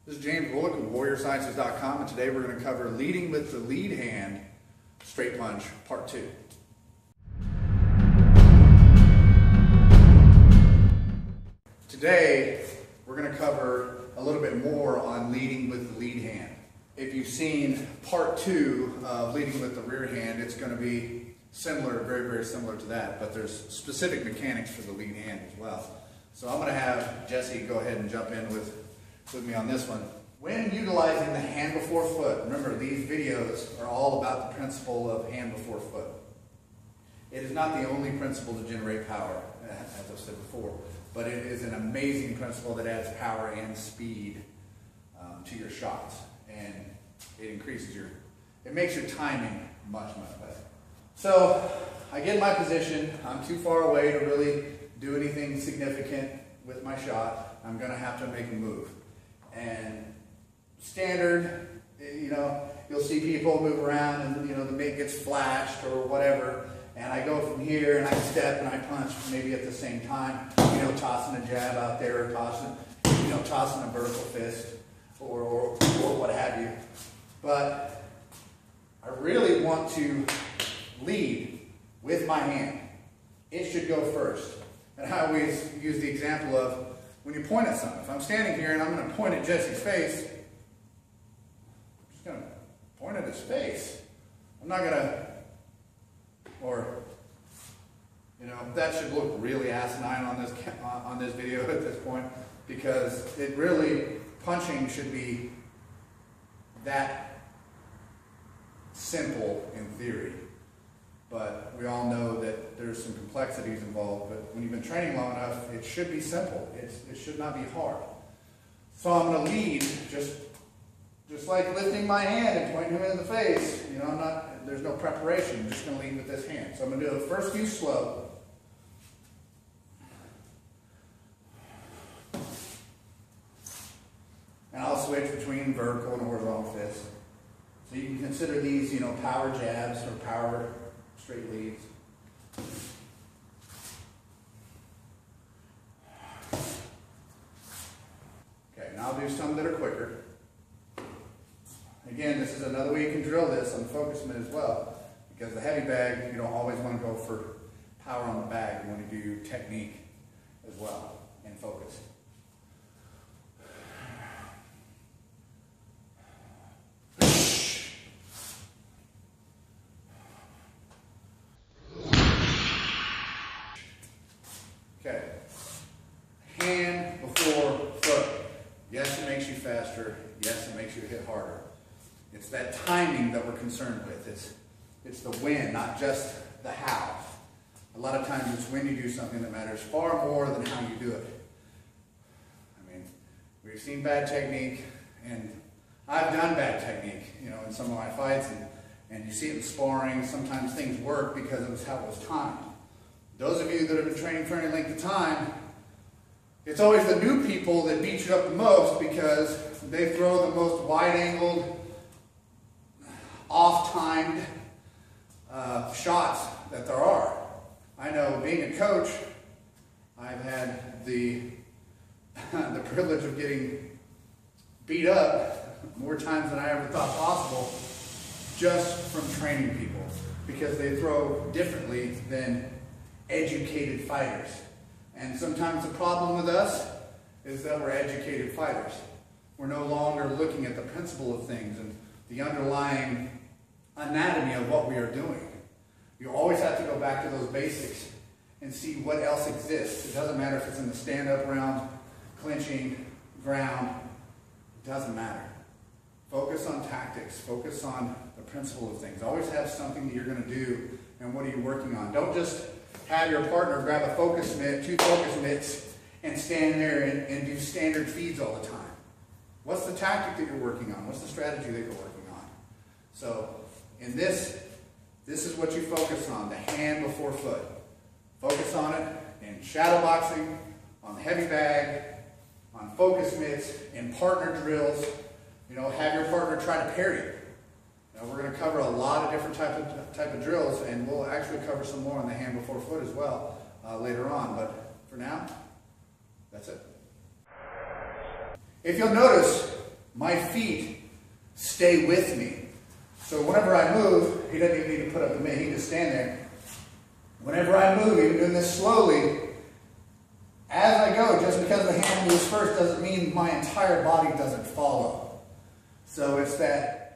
This is James Bullock with WarriorSciences.com, and today we're going to cover leading with the lead hand straight lunge part 2. Today we're going to cover a little bit more on leading with the lead hand. If you've seen part 2 of leading with the rear hand, it's going to be similar, very similar to that, but there's specific mechanics for the lead hand as well. So I'm going to have Jesse go ahead and jump in with me on this one. When utilizing the hand before foot, remember these videos are all about the principle of hand before foot. It is not the only principle to generate power, as I've said before, but it is an amazing principle that adds power and speed to your shots, and it increases it makes your timing much better. So I get in my position, I'm too far away to really do anything significant with my shot. I'm going to have to make a move. And standard, you'll see people move around and, the mate gets flashed or whatever. And I go from here and I step and I punch maybe at the same time, tossing a jab out there, or tossing a vertical fist or what have you. But I really want to lead with my hand. It should go first. And I always use the example of when you point at something. If I'm standing here and I'm going to point at Jesse's face, I'm just going to point at his face. I'm not going to, that should look really asinine on this video at this point, because it really, punching should be that simple in theory. But we all know that there's some complexities involved. But when you've been training long enough, it should be simple. It should not be hard. So I'm going to lead just like lifting my hand and pointing him in the face. There's no preparation. I'm just going to lead with this hand. So I'm going to do the first few slow. And I'll switch between vertical and horizontal fists. So you can consider these, power jabs or power straight leads. Okay, now I'll do some that are quicker. Again, this is another way you can drill this on the focus mitt as well, because the heavy bag, you don't always want to go for power on the bag. You want to do technique as well and focus. Okay, hand before foot. Yes, it makes you faster. Yes, it makes you hit harder. It's that timing that we're concerned with. It's the when, not just the how. A lot of times it's when you do something that matters far more than how you do it. We've seen bad technique, and I've done bad technique, in some of my fights, and you see it in sparring. Sometimes things work because it was how it was timed. Those of you that have been training for any length of time, it's always the new people that beat you up the most because they throw the most wide-angled, off-timed shots that there are. I know, being a coach, I've had the privilege of getting beat up more times than I ever thought possible just from training people, because they throw differently than educated fighters. And sometimes the problem with us is that we're educated fighters. We're no longer looking at the principle of things and the underlying anatomy of what we are doing. You always have to go back to those basics and see what else exists. It doesn't matter if it's in the stand-up round, clinching, ground. It doesn't matter. Focus on tactics. Focus on the principle of things. Always have something that you're going to do, and what are you working on. Don't just have your partner grab a focus mitt, 2 focus mitts, and stand there and do standard feeds all the time. What's the tactic that you're working on? What's the strategy that you're working on? So in this is what you focus on, the hand before foot. Focus on it in shadow boxing, on the heavy bag, on focus mitts, in partner drills. Have your partner try to parry it. We're going to cover a lot of different type of drills, and we'll actually cover some more on the hand before foot as well later on. But for now, that's it. If you'll notice, my feet stay with me. So whenever I move, he doesn't even need to put up the mitt, he can just stand there. Whenever I move, even doing this slowly, as I go, just because the hand moves first doesn't mean my entire body doesn't follow. So it's that